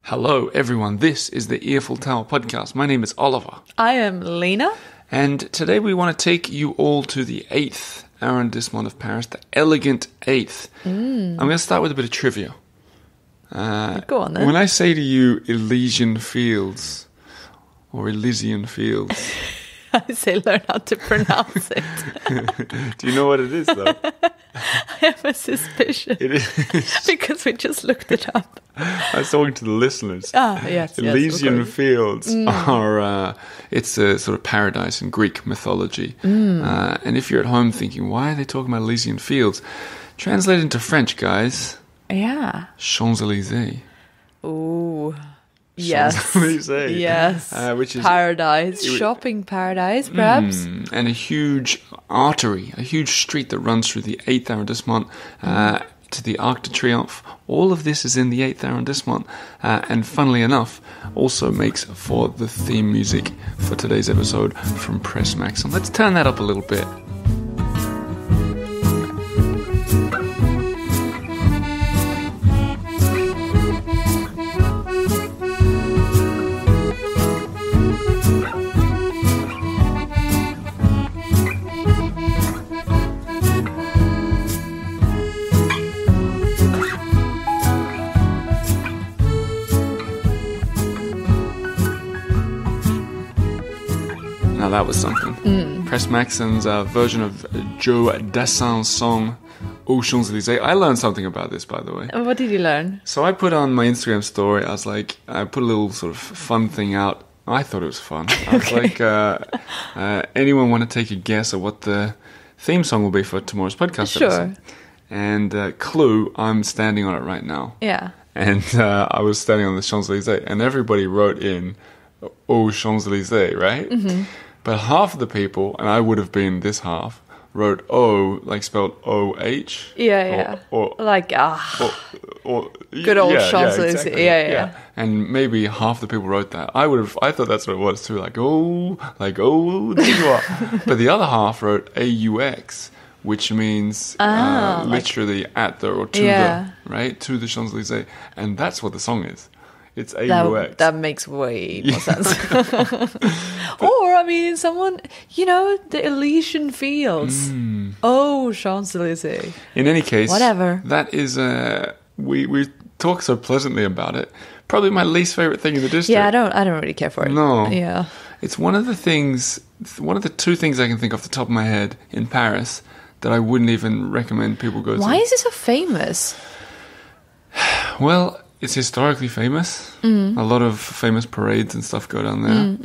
Hello, everyone. This is the Earful Tower podcast. My name is Oliver. I am Lena. And today we want to take you all to the 8th arrondissement of Paris, the elegant 8th. I'm going to start with a bit of trivia. Go on then. When I say to you Elysian Fields, or Elysian Fields... I say learn how to pronounce it. Do you know what it is, though? I have a suspicion. It is. Because we just looked it up. I was talking to the listeners. Yes. Elysian Fields are, it's a sort of paradise in Greek mythology. And if you're at home thinking, why are they talking about Elysian Fields? Translate into French, guys. Yeah. Champs Elysees. Ooh. Yes. Champs Elysees. Yes. Which is paradise. Shopping paradise, perhaps. And a huge artery, a huge street that runs through the 8th arrondissement to the Arc de Triomphe. All of this is in the 8th arrondissement. And funnily enough, also makes for the theme music for today's episode from Press Maxim. Let's turn that up a little bit. Now that was something. Press Maxim's version of Joe Dassin's song Aux Champs Elysees. I learned something about this, by the way. What did you learn? So I put on my Instagram story, I put a little sort of fun thing out. I thought it was fun. I was like, anyone want to take a guess at what the theme song will be for tomorrow's podcast episode? And clue, I'm standing on it right now. Yeah. And I was standing on the Champs Elysees, and everybody wrote in Aux Champs Elysees, right? Mm-hmm. But half of the people, and I would have been this half, wrote O, like spelled O-H. Yeah. Or like, or good old Champs Elysees. Exactly. Yeah. And maybe half the people wrote that. I thought that's what it was too, like, oh, there you are. But the other half wrote A-U-X, which means literally at the, or to the, right? To the Champs Elysees. And that's what the song is. It's A-U-X. That makes way more sense. Or, I mean, someone, the Elysian Fields. Oh, Champs Elysees. In any case, whatever. That is, we talk so pleasantly about it. Probably my least favorite thing in the district. Yeah, I don't really care for it. No. Yeah. It's one of the two things I can think off the top of my head in Paris that I wouldn't even recommend people go to. Why is it so famous? Well, it's historically famous. A lot of famous parades and stuff go down there.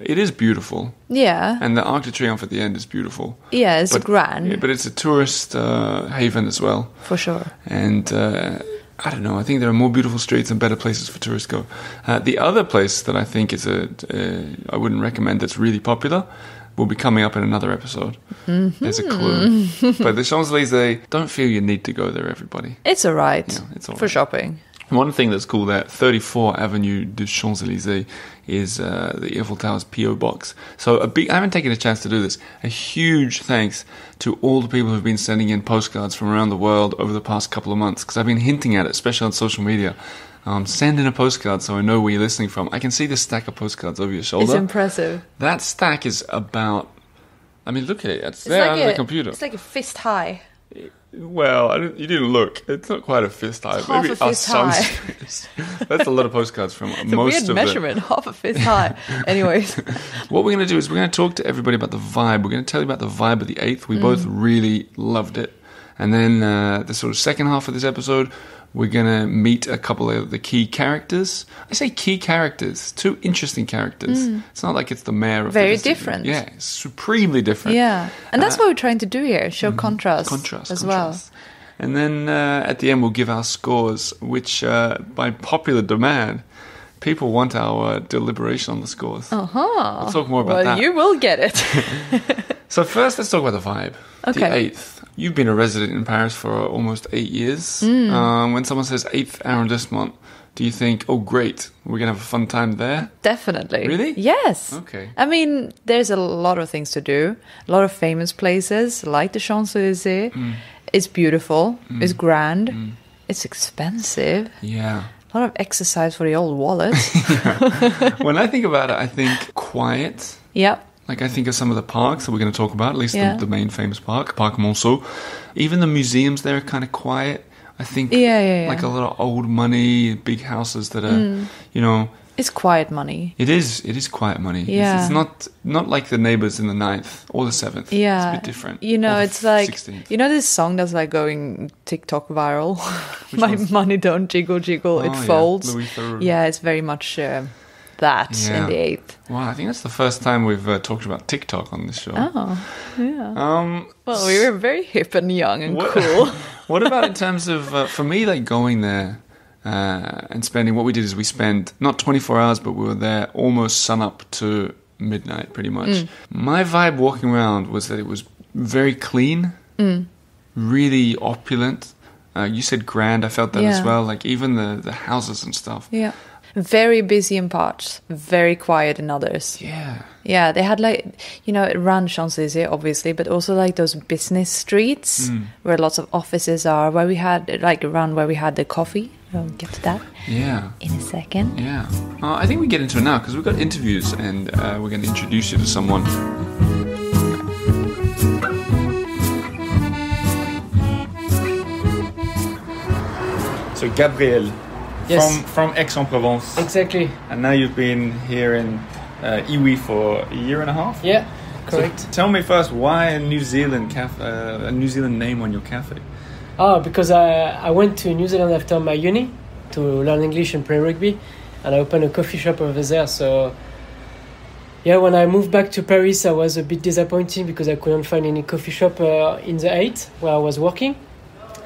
It is beautiful. Yeah. And the Arc de Triomphe at the end is beautiful. Yeah, it's grand. Yeah, but it's a tourist haven as well. For sure. And I don't know, I think there are more beautiful streets and better places for tourists to go. The other place that I think is I wouldn't recommend that's really popular will be coming up in another episode. There's a clue. But the Champs Elysees, don't feel you need to go there, everybody. It's all right. Yeah, it's all for right. Shopping. One thing that's cool there, 34 Avenue des Champs Elysees, is the Earful Tower's P.O. box. So I haven't taken a chance to do this. A huge thanks to all the people who've been sending in postcards from around the world over the past couple of months, because I've been hinting at it, especially on social media. Send in a postcard so I know where you're listening from. I can see the stack of postcards over your shoulder. It's impressive. That stack is about... I mean, look at it. It's there on the computer. It's like a fist high. Well, you didn't look. It's not quite a fist high. Half Maybe a fist high. That's a lot of postcards from It's most a weird measurement, half a fist high. Anyways. What we're going to do is we're going to talk to everybody about the vibe. We're going to tell you about the vibe of the 8th. We both really loved it. And then the sort of second half of this episode, we're going to meet a couple of the key characters. I say key characters, two interesting characters. It's not like it's the mayor of the Very district. different. Yeah, supremely different. Yeah, and that's what we're trying to do here, show contrast as well. And then at the end we'll give our scores, which by popular demand, people want our deliberation on the scores. We'll talk more about that. Well, you will get it. So first, let's talk about the vibe. Okay. The 8th. You've been a resident in Paris for almost 8 years. When someone says 8th arrondissement, do you think, oh, great, we're going to have a fun time there? Definitely. Really? Yes. Okay. I mean, there's a lot of things to do. A lot of famous places, like the Champs Elysees. It's beautiful. It's grand. It's expensive. Yeah. A lot of exercise for the old wallet. When I think about it, I think quiet. Yep. Like I think of some of the parks that we're going to talk about, at least Yeah. the main famous park, Parc Monceau. Even the museums there are kind of quiet. I think like a lot of old money, big houses that are, you know... It's quiet money. It is quiet money. Yeah. It's not like the neighbors in the 9th or the 7th. Yeah. It's a bit different. You know, Or the it's like, 16th. you know this song that's like going TikTok viral? Which My one's- money don't jiggle, jiggle, it Oh, yeah. folds. Louis Theroux. Yeah, it's very much that Yeah. in the 8th. Wow, I think that's the first time we've talked about TikTok on this show. Oh, yeah. Um, Well, we were very hip and young and What- cool. What about in terms of, for me, like going there and spending, what we did is we spent not 24 hours, but we were there almost sun up to midnight, pretty much. My vibe walking around was that it was very clean, really opulent. You said grand, I felt that as Yeah. well, like even the houses and stuff. Yeah. Very busy in parts, very quiet in others. Yeah. Yeah, they had like, you know, around Champs Elysees, obviously, but also like those business streets where lots of offices are, where we had, like around where we had the coffee. We'll get to that Yeah. in a second. Yeah. I think we get into it now because we've got interviews and we're going to introduce you to someone. So Gabriel, Yes. from Aix-en-Provence, Exactly. and now you've been here in Iwi for a year and a half. Yeah, So correct. tell me first, why a New Zealand a New Zealand name on your cafe? Because I went to New Zealand after my uni to learn English and play rugby, and I opened a coffee shop over there. So, yeah, when I moved back to Paris, I was a bit disappointed because I couldn't find any coffee shop in the 8 where I was working.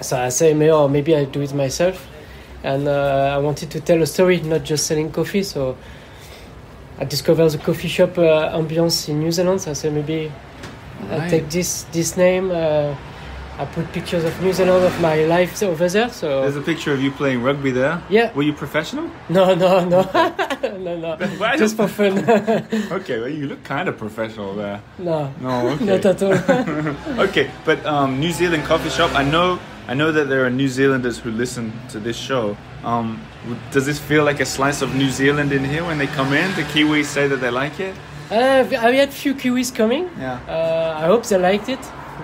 So I said, maybe I'll do it myself. And I wanted to tell a story, not just selling coffee. So I discovered the coffee shop ambience in New Zealand. So I said, maybe I'll Right. take this name. I put pictures of New Zealand, of my life over there. So There's a picture of you playing rugby there. Yeah. Were you professional? no, no, Why just for fun. Okay, well, you look kind of professional there. No, No, okay. not at all. Okay, but New Zealand coffee shop. I know that there are New Zealanders who listen to this show. Does this feel like a slice of New Zealand in here when they come in? The Kiwis say that they like it. I had few Kiwis coming. Yeah. I hope they liked it.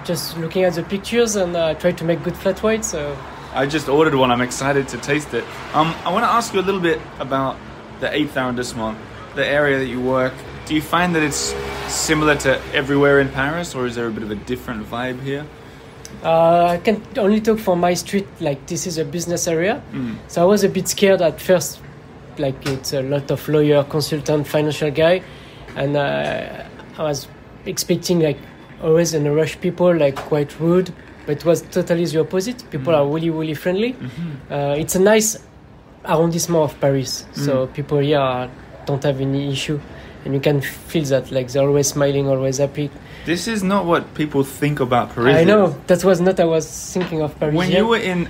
Just looking at the pictures and tried to make good flat white. So I just ordered one. I'm excited to taste it. I want to ask you a little bit about the 8th arrondissement, the area that you work. Do you find that it's similar to everywhere in Paris, or is there a bit of a different vibe here? I can only talk for my street. Like this is a business area, so I was a bit scared at first. Like it's a lot of lawyer, consultant, financial guy, and I was expecting like always in a rush people, like quite rude, but it was totally the opposite. People are really, really friendly. It's a nice arrondissement of Paris, so people here don't have any issue, and you can feel that like they're always smiling, always happy. This is not what people think about Paris. I know that was not I was thinking of Paris. When you were in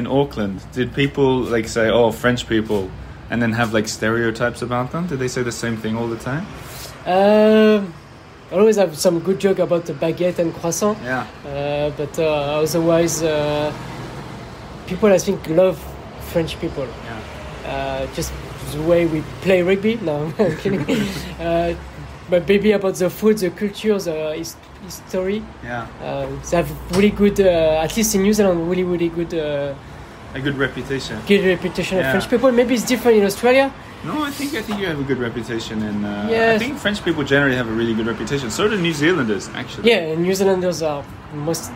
Auckland, did people like say, "Oh, French people," and then have like stereotypes about them? Did they say the same thing all the time? I always have some good joke about the baguette and croissant. Yeah. But otherwise, people I think love French people. Yeah. Just the way we play rugby. No, I'm kidding. But maybe about the food, the culture, the history. Yeah. They have really good, at least in New Zealand, really, really good, A good reputation. good reputation of Yeah. French people. Maybe it's different in Australia. No, I think you have a good reputation, and I Yes. think French people generally have a really good reputation. So do New Zealanders, actually. Yeah, and New Zealanders are most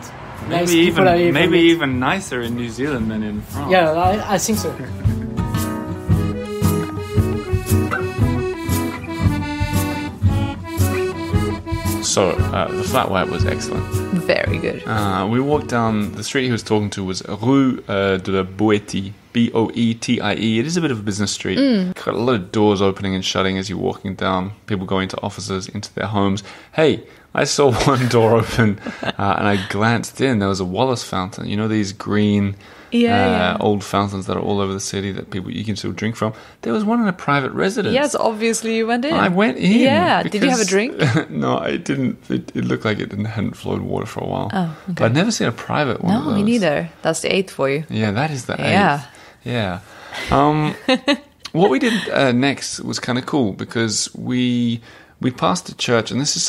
nice Maybe people I ever maybe met. even nicer in New Zealand than in France. Yeah, I think so. So the flat white was excellent. Very good. We walked down the street he was talking to was Rue de la Boétie, Boetie. It is a bit of a business street. Got a lot of doors opening and shutting as you're walking down. People going to offices, into their homes. Hey, I saw one door open and I glanced in. There was a Wallace fountain. You know these green old fountains that are all over the city that you can still drink from. There was one in a private residence. Yes, obviously you went in. I went in. Yeah. Did you have a because- drink? No, I didn't. It looked like it hadn't flowed water for a while. Oh, okay. But I'd never seen a private one of No, those. me neither. That's the 8th for you. Yeah, that is the 8th. Yeah. Yeah. What we did next was kind of cool because we passed a church, and this is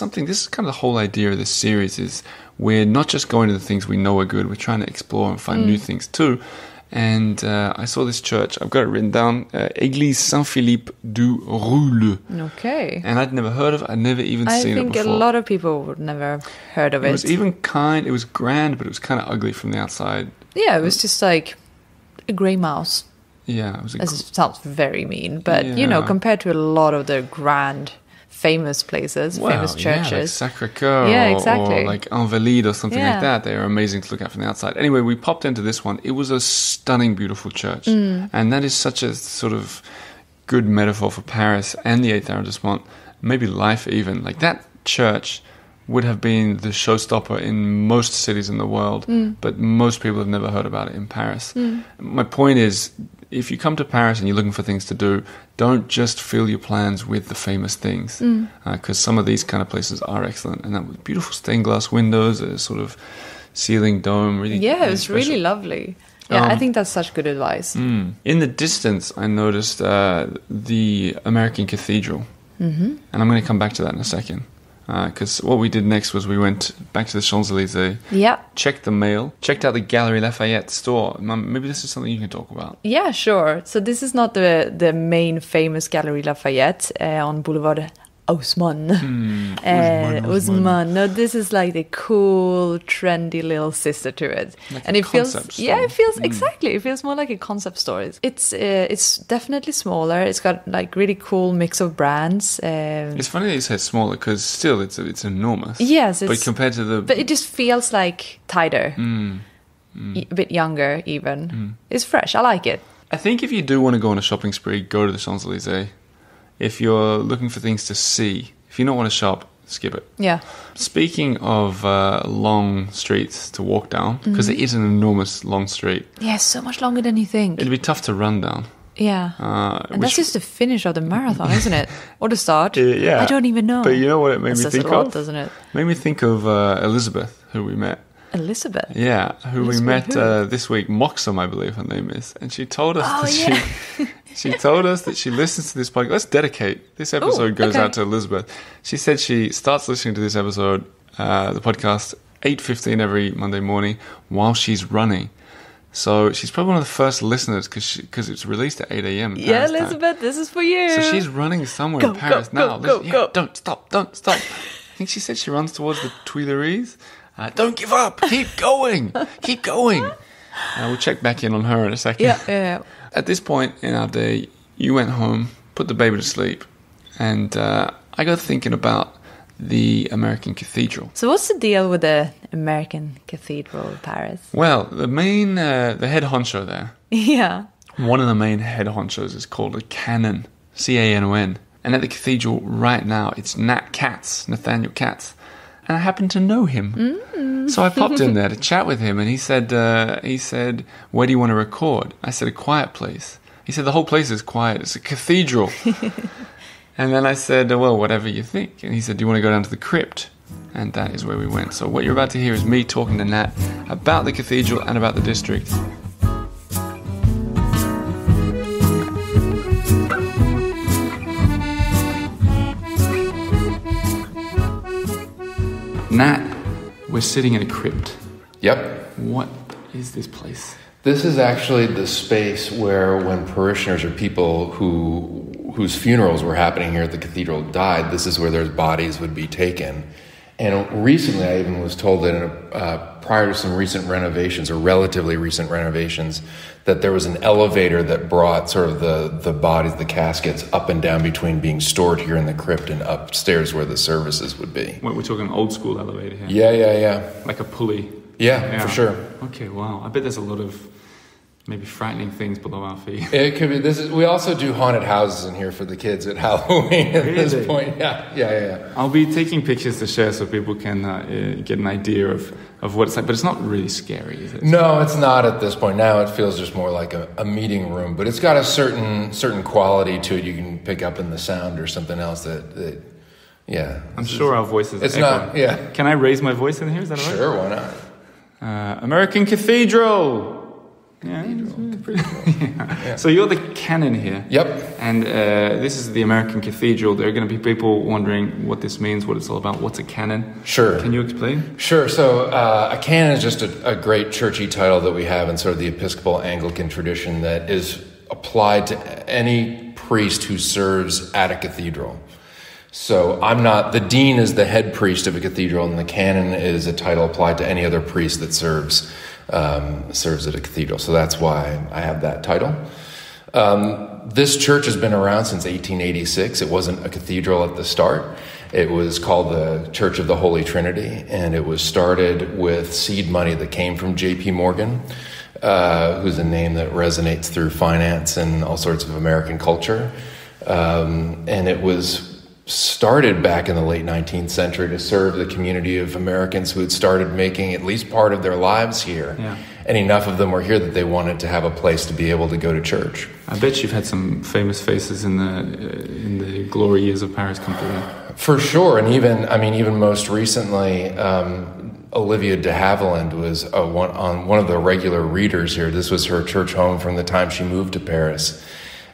kind of the whole idea of this series is we're not just going to the things we know are good, we're trying to explore and find new things too. And I saw this church, I've got it written down, Église Saint-Philippe du Roule. Okay. And I'd never heard of it, I'd never even seen it before. I think a lot of people would never heard of it. It was even it was grand, but it was kind of ugly from the outside. Yeah, it was just like a grey mouse. Yeah. It sounds very mean, but, compared to a lot of the grand... famous places, famous churches. Yeah, like Sacré-Cœur or like Invalides or something like that. They are amazing to look at from the outside. Anyway, we popped into this one. It was a stunning, beautiful church. And that is such a sort of good metaphor for Paris and the 8th arrondissement, maybe life even. Like that church would have been the showstopper in most cities in the world, but most people have never heard about it in Paris. My point is, if you come to Paris and you're looking for things to do, don't just fill your plans with the famous things, because some of these kind of places are excellent. And that was beautiful stained glass windows, a sort of ceiling dome. Really, it was really lovely. Yeah, I think that's such good advice. In the distance, I noticed the American Cathedral, and I'm going to come back to that in a second. Because what we did next was we went back to the Champs Elysees, checked the mail, checked out the Galerie Lafayette store. Maybe this is something you can talk about. Yeah, sure. So this is not the main famous Galerie Lafayette on Boulevard Haussmann. Haussmann. No, this is like the cool, trendy little sister to it, like and it feels store. It feels exactly. It feels more like a concept store. It's definitely smaller. It's got like really cool mix of brands. It's funny that you say smaller because still it's enormous. Yes, but compared to but it just feels like tighter, a bit younger even. It's fresh. I like it. I think if you do want to go on a shopping spree, go to the Champs Elysees. If you're looking for things to see, if you don't want to shop, skip it. Yeah. Speaking of long streets to walk down, because it is an enormous long street. Yeah, so much longer than you think. It'd be tough to run down. Yeah. And that's just the finish of the marathon, isn't it? Or the start? Yeah. I don't even know. But you know what it made me think of? Says a lot, doesn't it? Made me think of Elizabeth, who we met. Elizabeth? Yeah, who we met this week. Moxham, I believe her name is. And she told us she told us that she listens to this podcast. Let's dedicate. This episode goes out to Elizabeth. She said she starts listening to this episode, the podcast, 8:15 every Monday morning while she's running. So she's probably one of the first listeners because it's released at 8 a.m. Yeah, Elizabeth, this is for you. So she's running somewhere in Paris now. Go. Don't stop. I think she said she runs towards the Tuileries. Don't give up. Keep going. We'll check back in on her in a second. Yeah. At this point in our day, you went home, put the baby to sleep, and I got thinking about the American Cathedral. So what's the deal with the American Cathedral in Paris? Well, the head honcho there. Yeah. One of the main head honchos is called a canon, C-A-N-O-N. And at the cathedral right now, it's Nathaniel Katz. And I happen to know him. So I popped in there to chat with him, and he said, where do you want to record? I said, a quiet place. He said, the whole place is quiet. It's a cathedral. And then I said, well, whatever you think. And he said, do you want to go down to the crypt? And that is where we went. So what you're about to hear is me talking to Nat about the cathedral and about the district. Nat, we're sitting in a crypt. Yep. What is this place? This is actually the space where when parishioners or people whose funerals were happening here at the cathedral died, this is where their bodies would be taken. And recently I even was told that prior to some recent renovations, or relatively recent renovations, that there was an elevator that brought sort of the bodies, the caskets, up and down between being stored here in the crypt and upstairs where the services would be. We're talking old school elevator here. Yeah. Like a pulley. Yeah, for sure. Okay, wow. I bet there's a lot of maybe frightening things below our feet. It could be. We also do haunted houses in here for the kids at Halloween at this point. Yeah. I'll be taking pictures to share so people can get an idea of what it's like. But it's not really scary, is it? No, it's not at this point. Now it feels just more like a meeting room. But it's got a certain quality to it. You can pick up in the sound or something else that yeah. I'm sure our voices It's echo. not, yeah. Can I raise my voice in here? Is that all right? Sure, why not? American Cathedral! Yeah. Cathedral. So you're the canon here. Yep. And this is the American cathedral. There are going to be people wondering what this means, what it's all about. What's a canon? Sure. Can you explain? Sure. So a canon is just a great churchy title that we have in sort of the Episcopal Anglican tradition that is applied to any priest who serves at a cathedral. So the dean is the head priest of a cathedral, and the canon is a title applied to any other priest that serves at a cathedral. So that's why I have that title. This church has been around since 1886. It wasn't a cathedral at the start. It was called the Church of the Holy Trinity, and it was started with seed money that came from J.P. Morgan, who's a name that resonates through finance and all sorts of American culture. And it was started back in the late 19th century to serve the community of Americans who had started making at least part of their lives here. Yeah. And enough of them were here that they wanted to have a place to be able to go to church. I bet you've had some famous faces in the glory years of Paris come through. For sure. And even most recently, Olivia de Havilland was one of the regular readers here. This was her church home from the time she moved to Paris.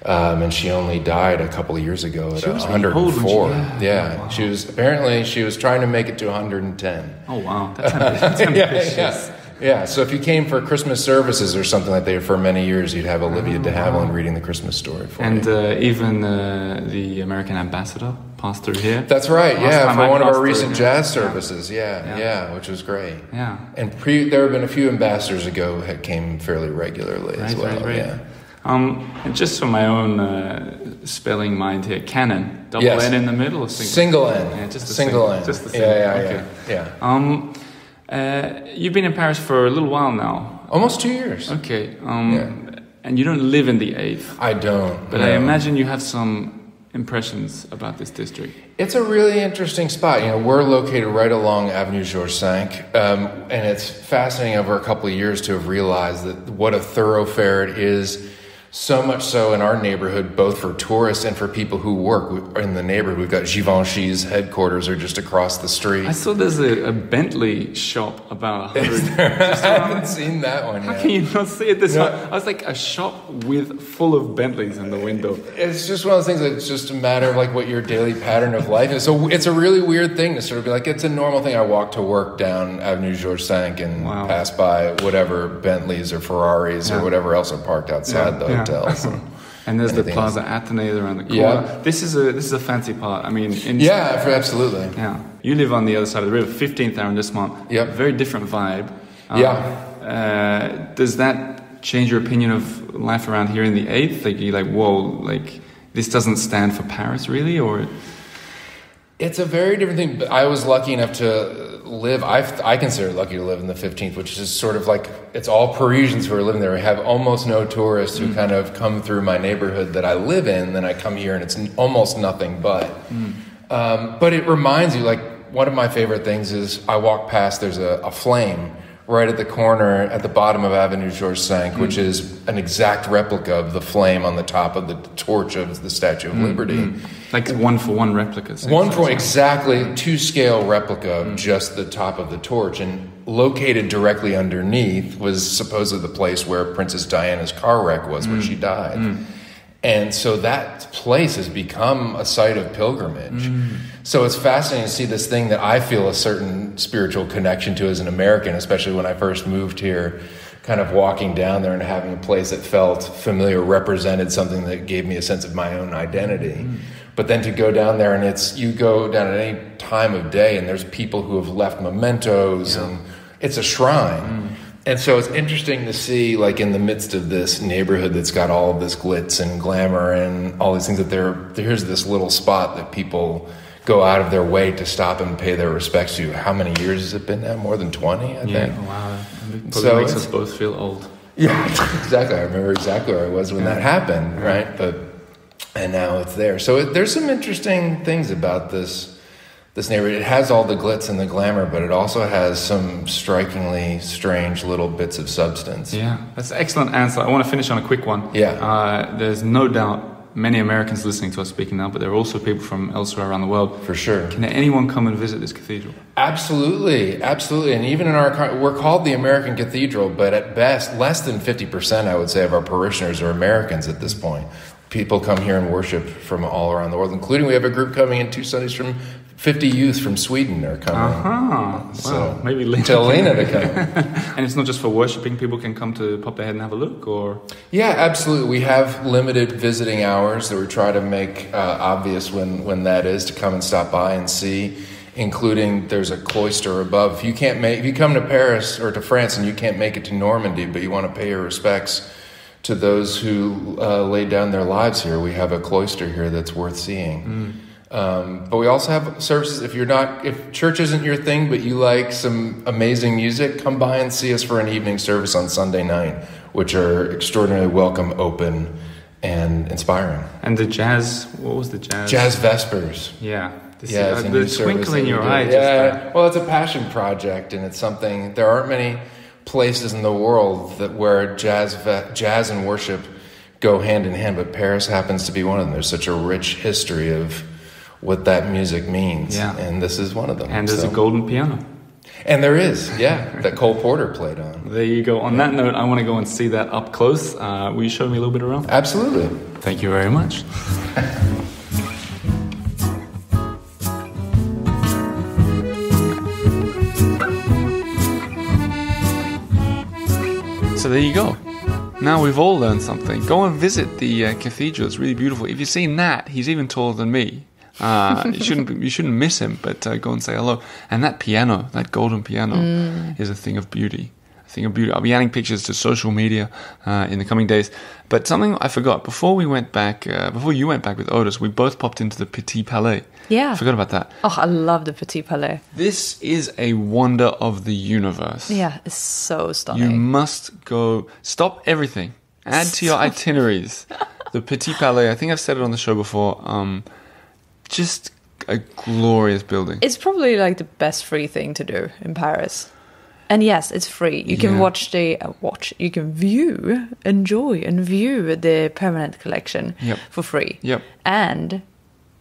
And she only died a couple of years ago at 104. Yeah. Wow. She was trying to make it to 110. Oh, wow. That's ambitious. Yeah. So if you came for Christmas services or something like that for many years, you'd have Olivia de Havilland reading the Christmas story for you. And even the American ambassador passed through here. That's right. For one of our recent jazz services. Yeah, which was great. Yeah. And there have been a few ambassadors ago that came fairly regularly as well. Right. Yeah. And just for my own spelling mind here, canon, double N in the middle or single N? Yeah, just a single N. Just the single. Yeah. You've been in Paris for a little while now. Almost 2 years. Okay. And you don't live in the 8th. I don't. But I imagine you have some impressions about this district. It's a really interesting spot. We're located right along Avenue Georges V, and it's fascinating over a couple of years to have realized that what a thoroughfare it is. So much so in our neighborhood, both for tourists and for people who work in the neighborhood. We've got Givenchy's headquarters are just across the street. I saw there's a Bentley shop about 100. I haven't seen that one yet. How can you not see it? I was like a shop full of Bentleys in the window. It's just one of those things that it's just a matter of like what your daily pattern of life is. So it's a really weird thing to sort of be like, it's a normal thing. I walk to work down Avenue Georges V and pass by whatever Bentleys or Ferraris or whatever else are parked outside the hotels. And there's the Plaza Athénée around the corner. Yeah. This is a fancy part. I mean, absolutely. Yeah. You live on the other side of the river, 15th arrondissement. Yep. Very different vibe. Does that change your opinion of life around here in the 8th? Like, you're like, whoa, like, this doesn't stand for Paris, really? Or it's a very different thing. But I was lucky enough to live, I consider lucky to live in the 15th, which is sort of like, it's all Parisians who are living there. We have almost no tourists who kind of come through my neighborhood that I live in. Then I come here and it's almost nothing but. But it reminds you, like, one of my favorite things is I walk past, there's a flame right at the corner at the bottom of Avenue Georges V, which is an exact replica of the flame on the top of the torch of the Statue of Liberty. Like one-for-one replicas. Exactly, to-scale replica of just the top of the torch. And located directly underneath was supposedly the place where Princess Diana's car wreck was when she died. And so that place has become a site of pilgrimage. So it's fascinating to see this thing that I feel a certain spiritual connection to as an American, especially when I first moved here, kind of walking down there and having a place that felt familiar, represented something that gave me a sense of my own identity. But then to go down there and you go down at any time of day and there's people who have left mementos and it's a shrine. And so it's interesting to see, like, in the midst of this neighborhood that's got all of this glitz and glamour and all these things, that here's this little spot that people go out of their way to stop and pay their respects to. How many years has it been now? More than 20, I think. Wow. It probably makes us both feel old. Yeah, exactly. I remember exactly where I was when that happened, right? And now it's there. So there's some interesting things about this neighborhood. It has all the glitz and the glamour, but it also has some strikingly strange little bits of substance. Yeah, that's an excellent answer. I want to finish on a quick one. Yeah. There's no doubt many Americans listening to us speaking now, but there are also people from elsewhere around the world. For sure. Can anyone come and visit this cathedral? Absolutely. And even in we're called the American Cathedral, but at best, less than 50%, I would say, of our parishioners are Americans at this point. People come here and worship from all around the world, including we have a group coming in 2 Sundays from 50 youth from Sweden are coming. So well, maybe Lena. Tell Lena to come. And it's not just for worshiping, people can come to pop their head and have a look, or? Yeah, absolutely. We have limited visiting hours that we try to make obvious when that is, to come and stop by and see, including there's a cloister above. If you come to Paris or to France and you can't make it to Normandy, but you want to pay your respects to those who laid down their lives here, we have a cloister here that's worth seeing. But we also have services. If church isn't your thing, but you like some amazing music, come by and see us for an evening service on Sunday night, which are extraordinarily welcome, open, and inspiring. And the jazz, what was the jazz? Jazz Vespers. Yeah. The twinkle in your eye. Yeah. Well, it's a passion project, and it's something, there aren't many places in the world where jazz and worship go hand in hand, but Paris happens to be one of them. There's such a rich history of what that music means, and this is one of them. And there's a golden piano. And there is, that Cole Porter played on. There you go. On that note, I want to go and see that up close. Will you show me a little bit around? Absolutely. Thank you very much. So there you go. Now we've all learned something. Go and visit the cathedral. It's really beautiful. If you've seen Nat, he's even taller than me. You shouldn't miss him, but go and say hello. And that piano, that golden piano, is a thing of beauty. I'll be adding pictures to social media in the coming days. But something I forgot, before you went back with Otis, we both popped into the Petit Palais. Yeah. I forgot about that. Oh, I love the Petit Palais. This is a wonder of the universe. Yeah, it's so stunning. You must go, stop everything, add to your itineraries. The Petit Palais, I think I've said it on the show before, just a glorious building. It's probably like the best free thing to do in Paris. And yes, it's free. You can you can enjoy and view the permanent collection for free. Yep. And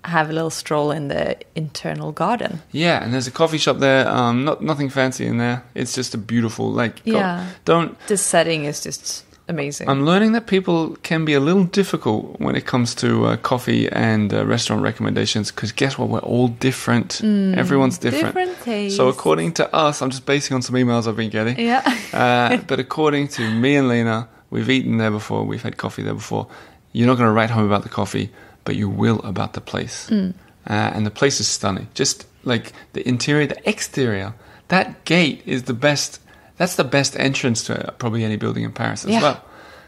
have a little stroll in the internal garden. Yeah, and there's a coffee shop there. Nothing fancy in there. It's just a beautiful, The setting is just amazing. I'm learning that people can be a little difficult when it comes to coffee and restaurant recommendations, because guess what? We're all different. Everyone's different. Different tastes. So according to us, I'm just basing on some emails I've been getting. Yeah. But according to me and Lena, we've eaten there before, we've had coffee there before. You're not going to write home about the coffee, but you will about the place. And the place is stunning. Just like the interior, the exterior. That gate is the best. That's the best entrance to probably any building in Paris as well.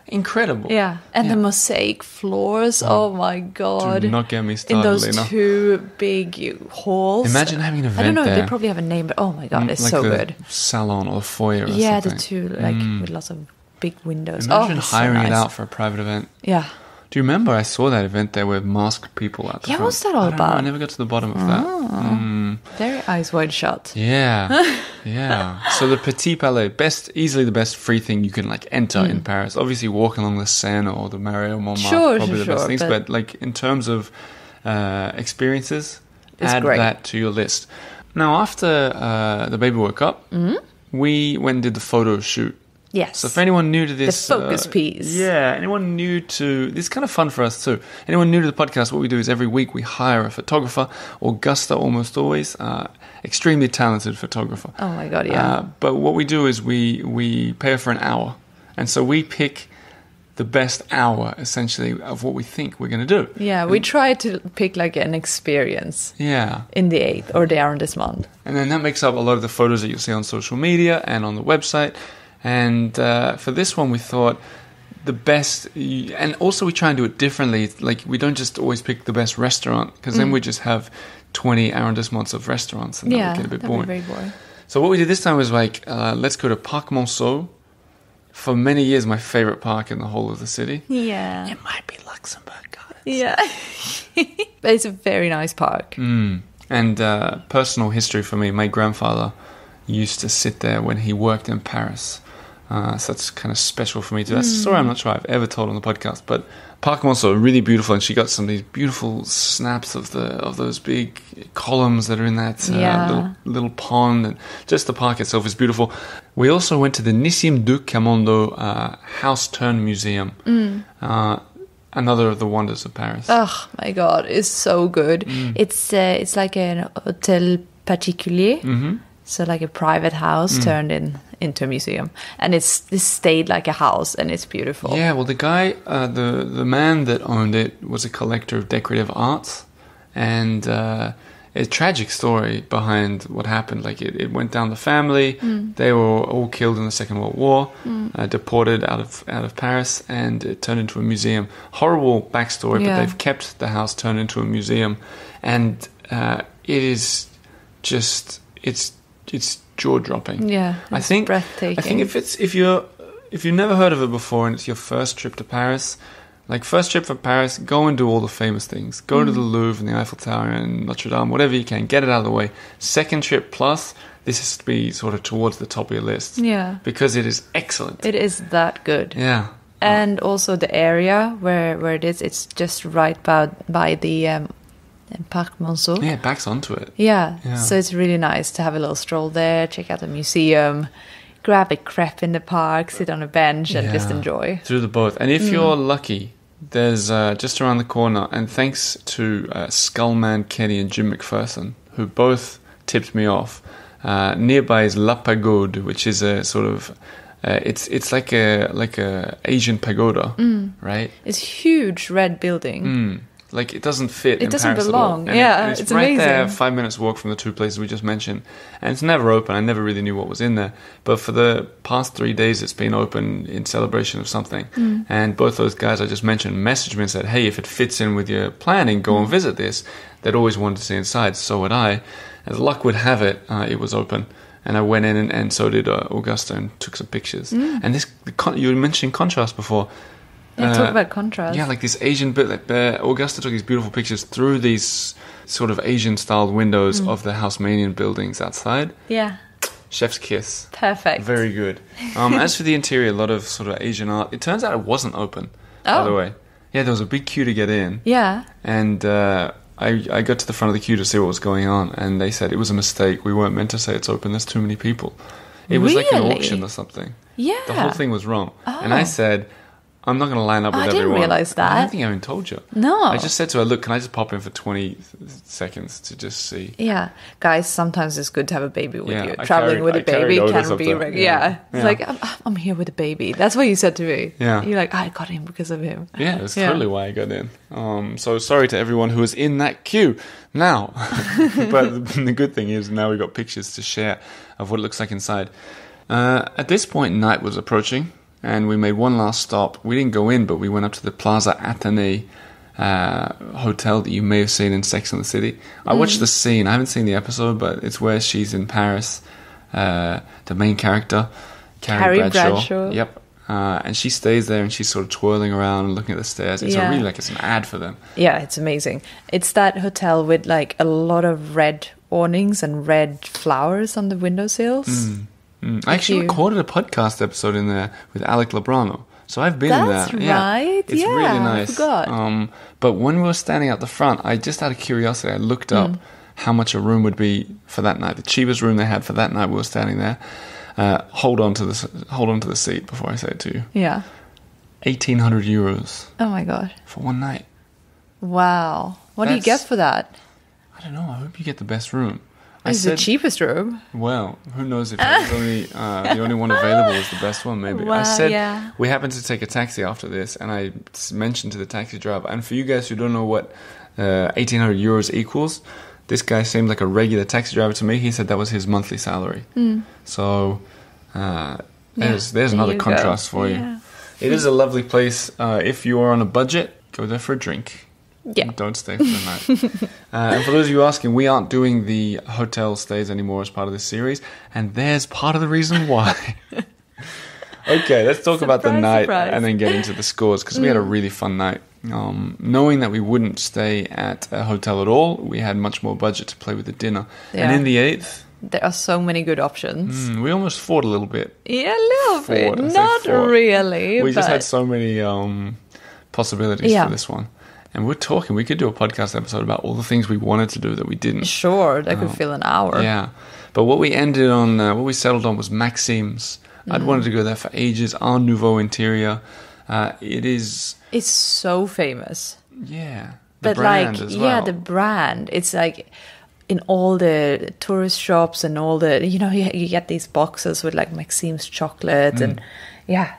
Incredible. Yeah. And the mosaic floors. Oh my God. Do not get me started, in those Lena. 2 big halls. Imagine having an event there. I don't know, they probably have a name, but oh my God, it's like so the good. Salon or the foyer or something. Yeah, the 2, with lots of big windows. Imagine it's so hiring nice. it out for a private event. Yeah. Do you remember I saw that event there with masked people at the front? What's that all about? I never got to the bottom of that. Very eyes wide shut. Yeah. Yeah. So the Petit Palais, easily the best free thing you can enter in Paris. Obviously walking along the Seine or the Marais Montmartre, probably the best things. But in terms of experiences, add that to your list. Now after the baby woke up, we went and did the photo shoot. Yes. So for anyone new to this... The focus piece. Yeah, anyone new to... This is kind of fun for us too. Anyone new to the podcast, what we do is every week we hire a photographer, Augusta almost always, extremely talented photographer. Oh my God, yeah. But what we do is we pay her for an hour. And so we pick the best hour, essentially, of what we think we're going to do. Yeah, we try to pick an experience. Yeah. In the 8th or the arrondissement. And then that makes up a lot of the photos that you'll see on social media and on the website. And for this one, we thought the best, and also we try and do it differently. We don't just always pick the best restaurant, because then we just have 20 arrondissements of restaurants, and that would get a bit boring. Be very boring. So what we did this time was let's go to Parc Monceau. For many years, my favorite park in the whole of the city. Yeah. It might be Luxembourg Gardens. Yeah. But it's a very nice park. And personal history for me, my grandfather used to sit there when he worked in Paris. So that's kind of special for me too. That's a story I'm not sure I've ever told on the podcast, but Parc Monceau, really beautiful, and she got some of these beautiful snaps of those big columns that are in that little pond, and just the park itself is beautiful. We also went to the Nissim du Camondo House Turn Museum, another of the wonders of Paris. Oh my God, it's so good. It's like an hotel particulier. So like a private house turned into a museum, and this stayed like a house, and it's beautiful. Yeah, well, the guy, the man that owned it was a collector of decorative arts, and a tragic story behind what happened. Like it went down the family. They were all killed in the Second World War, deported out of Paris, and it turned into a museum. Horrible backstory, but they've kept the house turned into a museum, and it is just it's jaw-dropping. Yeah, I think breathtaking. I think if you've never heard of it before and it's your first trip to Paris, like first trip for Paris, go and do all the famous things. Go to the Louvre and the Eiffel Tower and Notre Dame, whatever you can. Get it out of the way. Second trip plus, this has to be sort of towards the top of your list. Yeah, because it is excellent. It is that good. Yeah, and also the area where it is. It's just right by the. Parc Monceau. Yeah, it backs onto it. Yeah, so it's really nice to have a little stroll there, check out the museum, grab a crepe in the park, sit on a bench and just enjoy. Through the both. And if you're lucky, there's just around the corner, and thanks to Skullman Kenny and Jim McPherson, who both tipped me off, nearby is La Pagode, which is a sort of... it's like a Asian pagoda, right? It's a huge red building. Like it doesn't fit. It doesn't Paris belong. At all. And it's it's right amazing. there, 5 minutes walk from the two places we just mentioned, and it's never open. I never really knew what was in there, but for the past 3 days, it's been open in celebration of something. And both those guys I just mentioned messaged me and said, "Hey, if it fits in with your planning, go and visit this." They'd always wanted to see inside, so would I. As luck would have it, it was open. And I went in, and so did Augusta, and took some pictures. And this, you were mentioning contrast before. Talk about contrast. Yeah, like this Asian bit. Like, Augusta took these beautiful pictures through these sort of Asian-styled windows of the Haussmannian buildings outside. Yeah. Chef's kiss. Perfect. Very good. As for the interior, a lot of sort of Asian art. It turns out it wasn't open, by the way. Yeah, there was a big queue to get in. Yeah. And I got to the front of the queue to see what was going on, and they said it was a mistake. We weren't meant to say it's open. There's too many people. It was like an auction or something. Yeah. The whole thing was wrong. And I said... I'm not going to line up with everyone. I didn't realize that. I don't think I even told you. No. I just said to her, look, can I just pop in for 20 seconds to just see? Yeah. Guys, sometimes it's good to have a baby with you. Traveling with a baby can be... It's like, I'm here with a baby. That's what you said to me. Yeah. You're like, I got him because of him. Yeah, that's totally why I got in. So sorry to everyone who was in that queue now. But the good thing is now we've got pictures to share of what it looks like inside. At this point, night was approaching. And we made one last stop. We didn't go in, but we went up to the Plaza Athénée hotel that you may have seen in Sex and the City. I watched the scene. I haven't seen the episode, but it's where she's in Paris. The main character, Carrie Bradshaw. Yep. And she stays there and she's sort of twirling around and looking at the stairs. It's really like it's an ad for them. Yeah, it's amazing. It's that hotel with like a lot of red awnings and red flowers on the windowsills. I actually recorded a podcast episode in there with Alec Labrano. So I've been in there. That's right. It's really nice. I forgot. But when we were standing out the front, I just out of curiosity, I looked up how much a room would be for that night. The cheapest room they had for that night, we were standing there. Hold on to the seat before I say it to you. Yeah. 1,800 euros. Oh my God. For one night. Wow. What do you get for that? I don't know. I hope you get the best room. It's the cheapest room. Well, who knows if it's only the only one available is the best one, maybe. Wow, I said we happened to take a taxi after this, and I mentioned to the taxi driver, and for you guys who don't know what 1,800 euros equals, this guy seemed like a regular taxi driver to me. He said that was his monthly salary. So there's another contrast for you. It is a lovely place. If you are on a budget, go there for a drink. Yeah. Don't stay for the night. And for those of you asking, we aren't doing the hotel stays anymore as part of this series, and there's part of the reason why. Okay, let's talk about the night and then get into the scores, because we had a really fun night. Knowing that we wouldn't stay at a hotel at all, we had much more budget to play with the dinner. Yeah. And in the 8th... there are so many good options. We almost fought a little bit. Yeah, a little bit. Not really. We just had so many... possibilities Yeah. for this one. And we could do a podcast episode about all the things we wanted to do that we didn't. Sure, that could fill an hour. Yeah. But what we ended on, what we settled on was Maxim's. I'd wanted to go there for ages. Art Nouveau interior. It's so famous. Yeah. But brand as well. the brand. It's like in all the tourist shops and all the, you get these boxes with like Maxim's chocolate and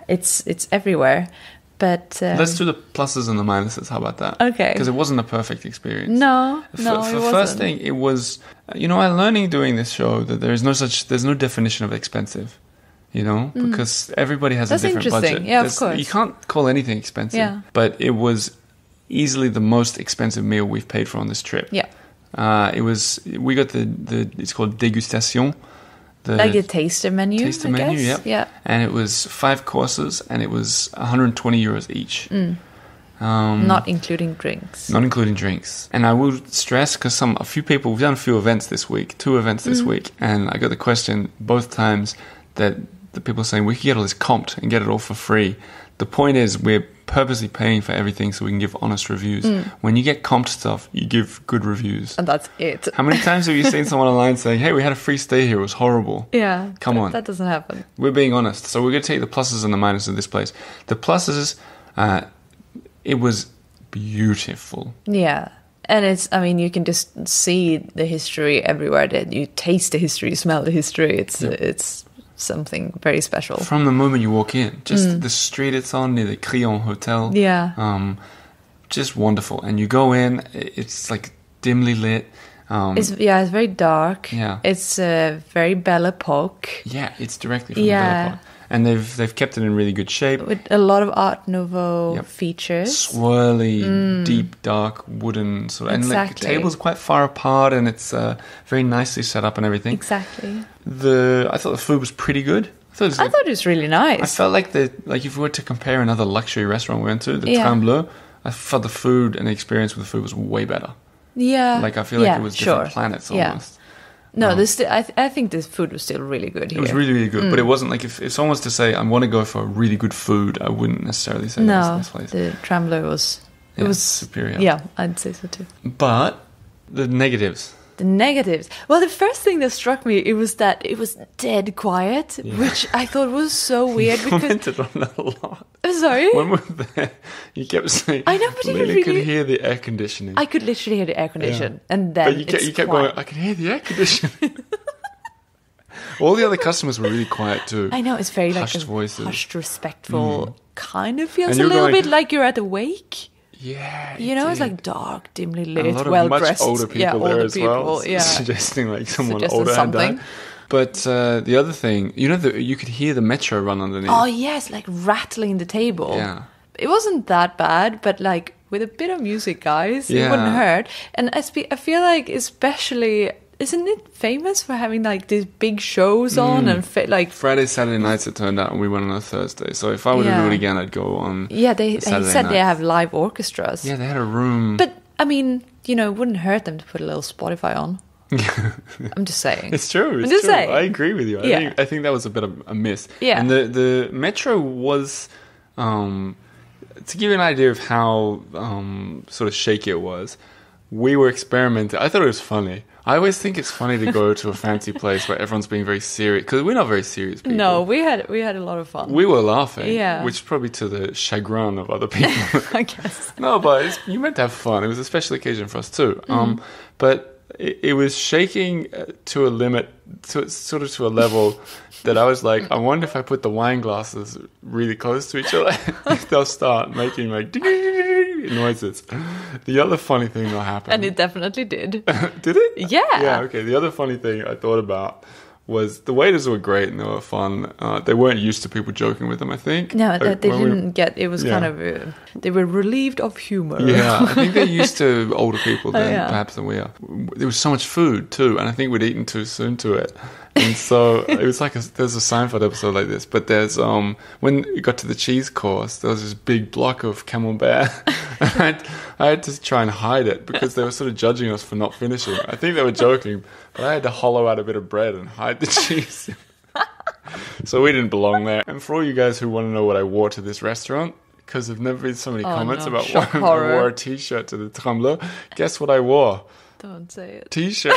it's everywhere. But let's do the pluses and the minuses. How about that? Okay. Because it wasn't a perfect experience. No, For it wasn't. first thing, it was, I'm learning doing this show that there's no definition of expensive, because everybody has That's a different interesting. budget. Yeah, of course. You can't call anything expensive. Yeah. But it was easily the most expensive meal we've paid for on this trip. Yeah. We got it's called dégustation. Like a taster menu, Taster I menu, guess. yep. Yeah. And it was 5 courses, and it was 120 euros each. Not including drinks. Not including drinks. And I will stress, because we've done a few events this week, 2 events this week, and I got the question both times that the people saying we could get all this comped and get it all for free. The point is we're purposely paying for everything so we can give honest reviews. When you get comped stuff, you give good reviews. And that's it. How many times have you seen someone online saying, hey, we had a free stay here, it was horrible? Yeah. Come on. That doesn't happen. We're being honest. So we're going to take the pluses and the minuses of this place. The pluses, it was beautiful. Yeah. And you can just see the history everywhere. That you taste the history, you smell the history. It's something very special. From the moment you walk in, just the street it's on near the Crillon Hotel. Yeah. Just wonderful. And you go in, it's like dimly lit. It's very dark. Yeah. It's very Belle Epoque. Yeah, it's directly from the Belle Epoque. And they've kept it in really good shape. With a lot of Art Nouveau features. Swirly, deep, dark, wooden sort of. And like, the table's quite far apart, and it's very nicely set up and everything. Exactly. I thought the food was pretty good. I thought it was really nice. I felt like if we were to compare another luxury restaurant we went to, the Trembleu, I felt the food and the experience with the food was way better. Yeah. Like I feel like it was different planets almost. No, I think this food was still really good here. It was really, really good, but it wasn't like if someone was to say, I want to go for really good food, I wouldn't necessarily say that's this place. The Trembleu was superior. Yeah, I'd say so too. But the negatives. The negatives. Well, the first thing that struck me, it was that it was dead quiet, which I thought was so weird. You commented on that a lot. Sorry? When we were there, you kept saying, I know, but Lily could hear the air conditioning. I could literally hear the air conditioning. And then but you kept going, I can hear the air conditioning. All the other customers were really quiet too. I know, it's very hushed voices. Hushed, respectful. Kind of feels And a little bit like you're at a wake. Yeah, it's like dark, dimly lit, and a lot of well-dressed. much older people there as well, suggesting like someone older had died. But the other thing, you could hear the metro run underneath. Oh yes, like rattling the table. Yeah, it wasn't that bad, but like with a bit of music, guys, it wouldn't hurt. And I feel like especially. Isn't it famous for having like these big shows on and like Friday, Saturday nights? It turned out, and we went on a Thursday. So if I were to do it again, I'd go on. Yeah, he said night. They have live orchestras. Yeah, they had a room. But I mean, it wouldn't hurt them to put a little Spotify on. I'm just saying. It's true. I'm just saying. I agree with you. I think that was a bit of a miss. Yeah. And the metro was, to give you an idea of how sort of shaky it was. We were experimenting. I thought it was funny. I always think it's funny to go to a fancy place where everyone's being very serious, because we're not very serious people. No, we had a lot of fun. We were laughing, yeah, which is probably to the chagrin of other people. I guess. No, but you meant to have fun. It was a special occasion for us too. But it was shaking to a limit, to a level that I was like, I wonder if I put the wine glasses really close to each other, if they'll start making like noises. The other funny thing that happened, and it definitely did. Did it? Yeah. Yeah. Okay. The other funny thing I thought about was the waiters were great and they were fun. They weren't used to people joking with them, I think. No, they didn't get. It was kind of. They were relieved of humor. Yeah, I think they're used to older people perhaps than we are. There was so much food too, and I think we'd eaten too soon to it. And so it was like there's a Seinfeld episode like this, but there's when you got to the cheese course, there was this big block of camembert, and I had to try and hide it because they were sort of judging us for not finishing. I think they were joking, but I had to hollow out a bit of bread and hide the cheese. So we didn't belong there. And for all you guys who want to know what I wore to this restaurant, because there've never been so many Oh, comments no. about Shock why I horror. wore a t-shirt to the Trembleur. Guess what I wore? Don't say it. T-shirt.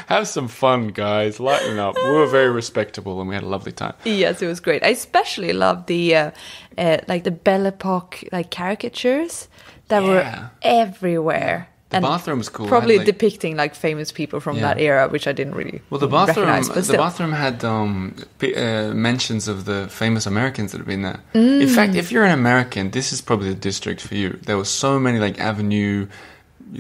Have some fun, guys. Lighten up. We were very respectable and we had a lovely time. Yes, it was great. I especially loved the like the Belle Epoque like caricatures that were everywhere. The bathroom was cool. Probably It had, like- depicting like famous people from that era, which I didn't really Well, the bathroom, recognize. But the still. bathroom had mentions of the famous Americans that have been there. In fact, if you're an American, this is probably the district for you. There were so many like Avenue,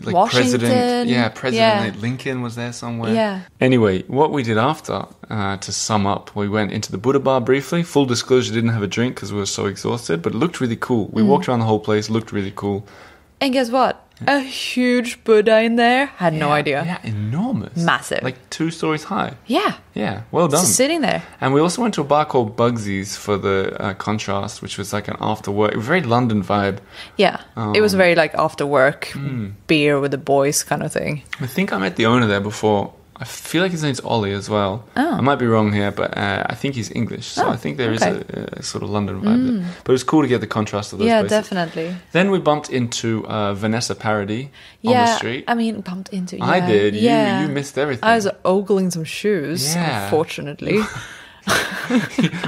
like Washington. President Yeah. Lincoln was there somewhere. Yeah. Anyway, what we did after, to sum up, we went into the Buddha bar briefly. Full disclosure, didn't have a drink because we were so exhausted, but it looked really cool. We walked around the whole place, looked really cool. And guess what? A huge Buddha in there. Had no idea. Yeah, enormous. Massive. Like 2 stories high. Yeah. Yeah, well done. Just sitting there. And we also went to a bar called Bugsy's for the contrast, which was like an after work, very London vibe. Yeah. It was very like after work beer with the boys kind of thing. I think I met the owner there before. I feel like his name's Ollie as well. Oh. I might be wrong here, but I think he's English. So I think there is a sort of London vibe there. But it was cool to get the contrast of those places. Definitely. Then we bumped into Vanessa Paradis on the street. I mean, bumped into. I did. Yeah. You missed everything. I was ogling some shoes, Yeah. unfortunately.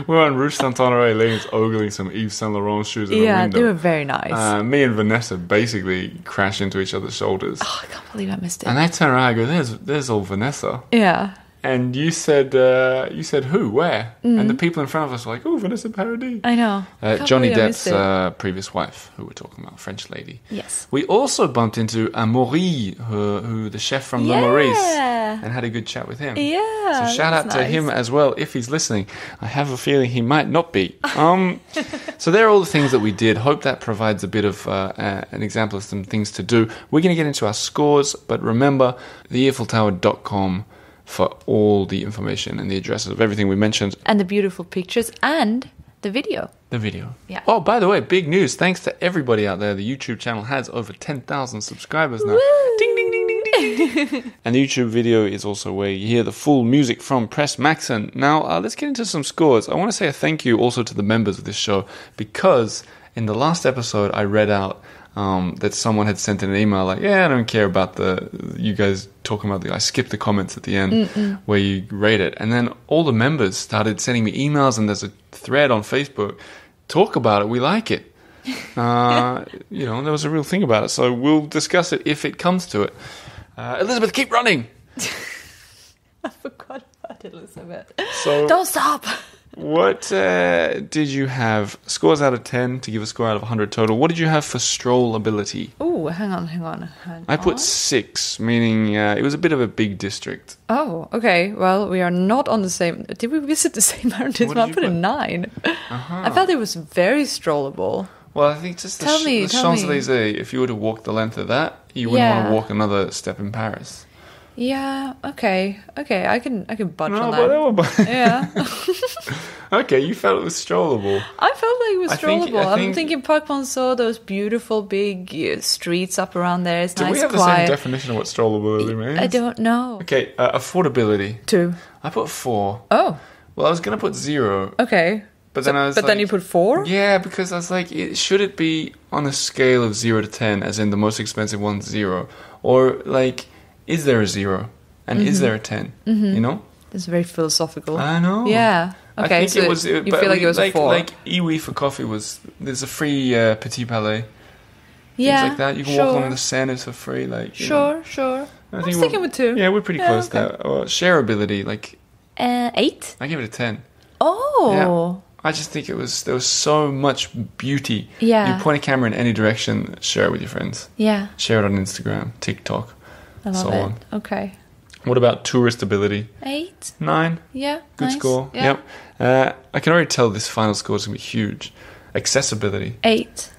We were on Rue Saint-Honoré, Lane's ogling some Yves Saint Laurent shoes in a Yeah, window. they were very nice. Me and Vanessa basically crashed into each other's shoulders. Oh, I can't believe I missed it. And I turn around and I go, there's old Vanessa. Yeah. And you said who, where? And the people in front of us were like, oh, Vanessa Paradis. I know. Can't Johnny believe I missed Depp's previous wife, who we're talking about, French lady. Yes. We also bumped into Amaury, who the chef from Le Maurice, and had a good chat with him. Yeah. So shout out that's to nice. him as well, if he's listening. I have a feeling he might not be. So there are all the things that we did. Hope that provides a bit of an example of some things to do. We're going to get into our scores, but remember, theeiffeltower.com for all the information and the addresses of everything we mentioned. And the beautiful pictures and the video. The video. Yeah. Oh, by the way, big news. Thanks to everybody out there. The YouTube channel has over 10,000 subscribers now. Woo! Ding, ding, ding, ding, ding. And the YouTube video is also where you hear the full music from Press Maxon. Now, let's get into some scores. I want to say a thank you also to the members of this show, because in the last episode, I read out that someone had sent in an email like, I don't care about you guys talking about I skipped the comments at the end where you rate it. And then all the members started sending me emails, and there's a thread on Facebook. Talk about it. We like it. There was a real thing about it. So we'll discuss it if it comes to it. Elizabeth, keep running. I forgot about Elizabeth. So Don't stop. what did you have? Scores out of 10 to give a score out of 100 total. What did you have for stroll ability? Oh, hang on. I put 6, meaning it was a bit of a big district. Oh, okay. Well, we are not on the same. Did we visit the same arrondissement? What I did put you a put? 9. I felt it was very strollable. Well, I think just the Tell me. Champs Elysees, if you were to walk the length of that, you wouldn't want to walk another step in Paris. Yeah. Okay. I can budge on No, that. but Yeah. okay, you felt it was strollable. I felt like it was I think- strollable. I think- I'm thinking Parc Monceau, those beautiful big streets up around there. It's Do nice, we have the quiet. same definition of what strollability means? I don't know. Okay, affordability. 2. I put 4. Oh, Well, I was going to put 0, okay. but then I was But then you put 4? Yeah, because I was like, should it be on a scale of 0 to 10, as in the most expensive one's 0? Or, like, is there a 0? And is there a 10? You know? It's very philosophical. I know. Yeah. I Okay, think so it was, you but feel like it was like, a 4. Like Iwi for coffee there's a free Petit Palais. yeah, Things like that. You can walk along the Seine, it's for free. Like, you know. Sure. I was we're- thinking with 2. Yeah, we're pretty close there. Shareability, like, 8? I give it a 10. Oh. I just think there was so much beauty. Yeah. You point a camera in any direction, share it with your friends. Yeah. Share it on Instagram, TikTok, I love so it. on. Okay. What about tourist ability? 8? 9. Yeah. Good nice. score. Yeah. Yep. I can already tell this final score is going to be huge. Accessibility. 8.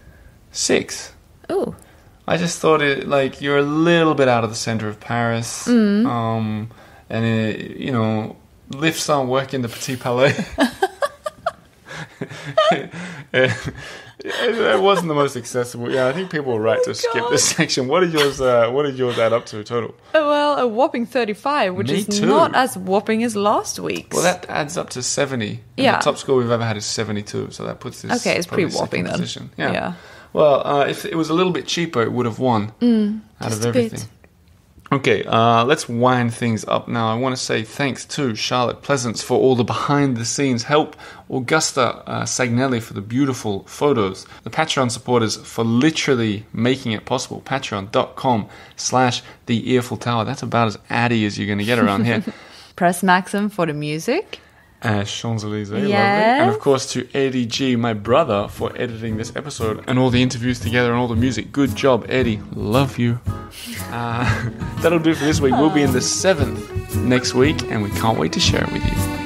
6. Ooh. I just thought you're a little bit out of the center of Paris. And lifts aren't working the Petit Palais. It wasn't the most accessible. Yeah, I think people were right to skip this section. What did yours add up to total? Well, well, a whopping 35, which Me is too. not as whopping as last week's. Well, that adds up to 70. And Yeah. the top score we've ever had is 72, so that puts this Okay, it's probably pretty whopping second then. position. Yeah. Yeah. Well, if it was a little bit cheaper, it would have won out just of a bit. everything. Okay, let's wind things up now. I want to say thanks to Charlotte Pleasance for all the behind-the-scenes help, Augusta Sagnelli for the beautiful photos, the Patreon supporters for literally making it possible, patreon.com/the Earful Tower. That's about as addy as you're going to get around here. Press Maxim for the music. Champs Elysees, lovely. Yes. And of course to Eddie G, my brother, for editing this episode and all the interviews together and all the music. Good job, Eddie. Love you. That'll do for this week. We'll be in the 7th next week, and we can't wait to share it with you.